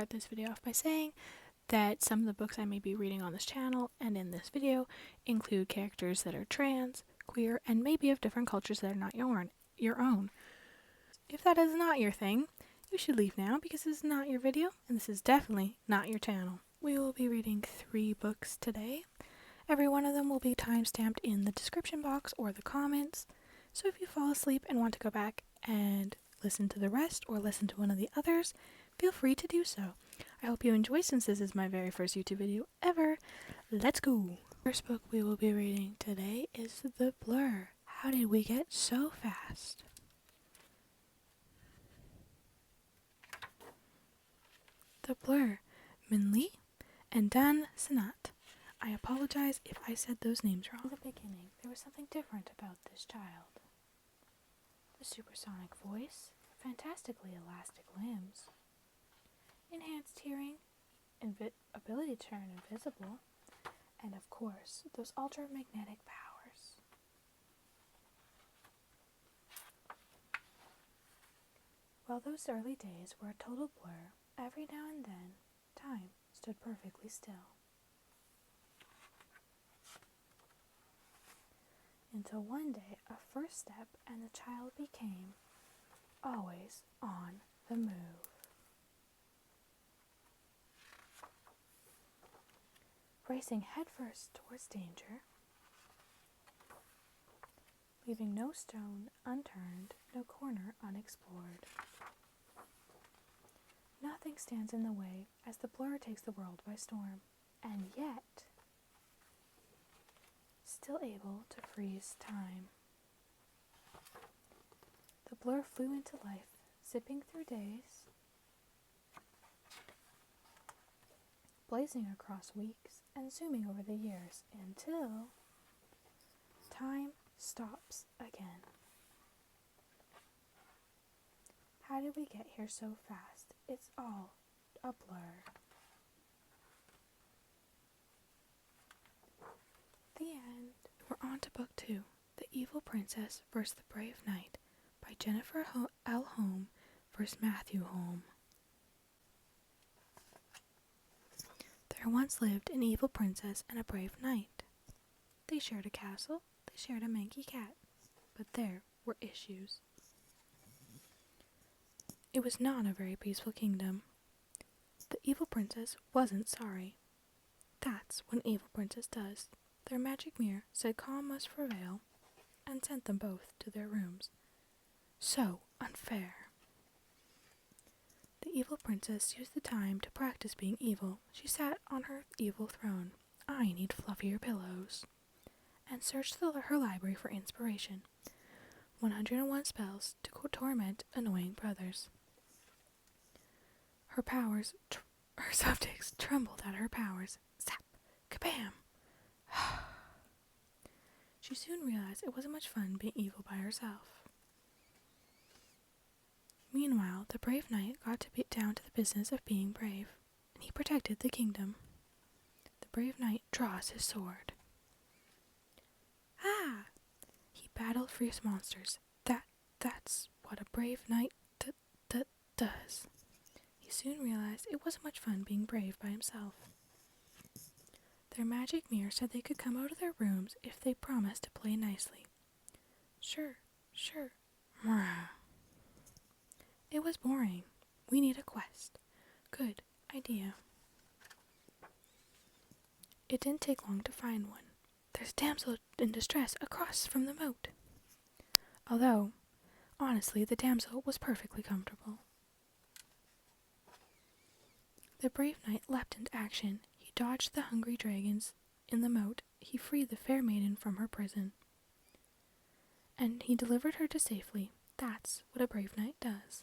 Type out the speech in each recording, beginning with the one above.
start this video off by saying that some of the books I may be reading on this channel and in this video include characters that are trans, queer, and maybe of different cultures that are not your own. If that is not your thing, you should leave now because this is not your video and this is definitely not your channel. We will be reading 3 books today. Every one of them will be timestamped in the description box or the comments, so if you fall asleep and want to go back and listen to the rest or listen to one of the others, feel free to do so. I hope you enjoy since this is my very first YouTube video ever. Let's go! First book we will be reading today is The Blur. How did we get so fast? The Blur, Min Lee and Dan Sanat. I apologize if I said those names wrong. In the beginning, there was something different about this child. The supersonic voice, fantastically elastic limbs, enhanced hearing, ability to turn invisible, and of course, those ultramagnetic powers. While those early days were a total blur, every now and then, time stood perfectly still. Until one day, a first step and the child became always on the move. Racing headfirst towards danger, leaving no stone unturned, no corner unexplored. Nothing stands in the way as the Blur takes the world by storm, and yet still able to freeze time. The Blur flew into life, zipping through days, blazing across weeks, and zooming over the years until time stops again. How did we get here so fast? It's all a blur. The end. We're on to book 2, The Evil Princess vs. the Brave Knight by Jennifer L. Holm vs. Matthew Holm. There once lived an evil princess and a brave knight. They shared a castle, they shared a manky cat, but there were issues. It was not a very peaceful kingdom. The evil princess wasn't sorry. That's what an evil princess does. Their magic mirror said calm must prevail, and sent them both to their rooms. So unfair. The evil princess used the time to practice being evil. She sat on her evil throne. I need fluffier pillows. And searched her library for inspiration. 101 spells to torment annoying brothers. Her subjects trembled at her powers. Zap! Kabam! She soon realized it wasn't much fun being evil by herself. Meanwhile, the brave knight got to be down to the business of being brave, and he protected the kingdom. The brave knight draws his sword. Ah! He battled fierce monsters. That's what a brave knight does. He soon realized it wasn't much fun being brave by himself. Their magic mirror said they could come out of their rooms if they promised to play nicely. Sure. It was boring. We need a quest. Good idea. It didn't take long to find one. There's a damsel in distress across from the moat. Although, honestly, the damsel was perfectly comfortable. The brave knight leapt into action. He dodged the hungry dragons in the moat. He freed the fair maiden from her prison. And he delivered her to safety. That's what a brave knight does.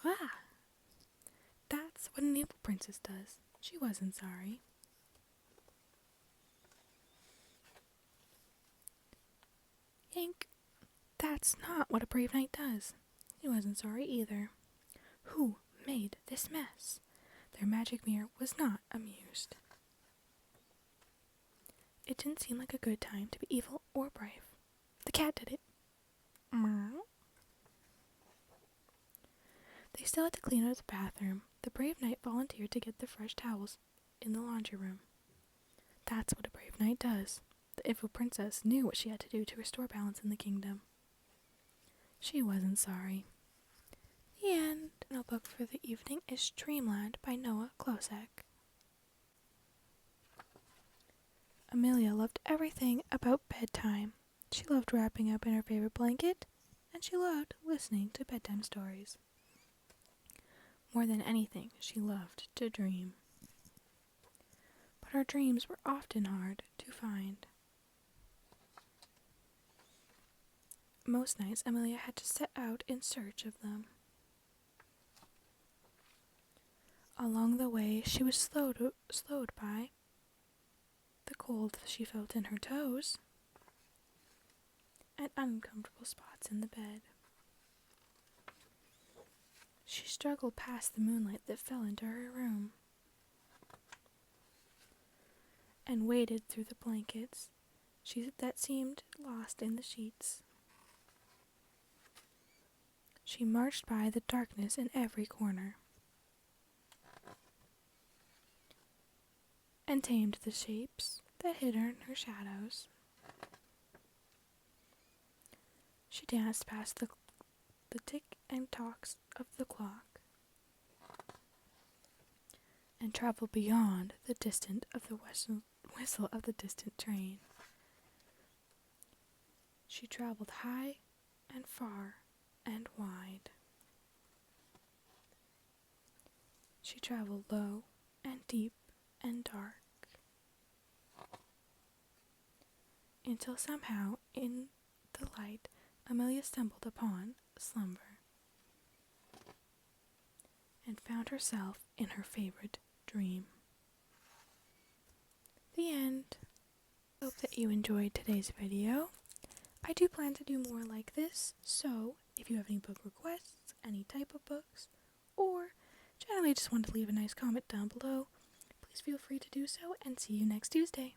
Ah! That's what an evil princess does. She wasn't sorry. Yank! That's not what a brave knight does. He wasn't sorry either. Who made this mess? Their magic mirror was not amused. It didn't seem like a good time to be evil or brave. The cat did it. They still had to clean out the bathroom. The brave knight volunteered to get the fresh towels in the laundry room. That's what a brave knight does. The Ifo princess knew what she had to do to restore balance in the kingdom. She wasn't sorry. The end. The book for the evening is Dreamland by Noah Klosek. Amelia loved everything about bedtime. She loved wrapping up in her favorite blanket, and she loved listening to bedtime stories. More than anything, she loved to dream. But her dreams were often hard to find. Most nights, Amelia had to set out in search of them. Along the way, she was slowed by the cold she felt in her toes and uncomfortable spots in the bed. She struggled past the moonlight that fell into her room and waded through the blankets that seemed lost in the sheets. She marched by the darkness in every corner and tamed the shapes that hid her in her shadows. She danced past the tick and tocks of the clock and traveled beyond the distant of the whistle of the distant train. She traveled high and far and wide. She traveled low and deep and dark, until somehow in the light Amelia stumbled upon slumber and found herself in her favorite dream. The end. Hope that you enjoyed today's video. I do plan to do more like this, so if you have any book requests, any type of books, or generally just want to leave a nice comment down below, please feel free to do so, and see you next Tuesday.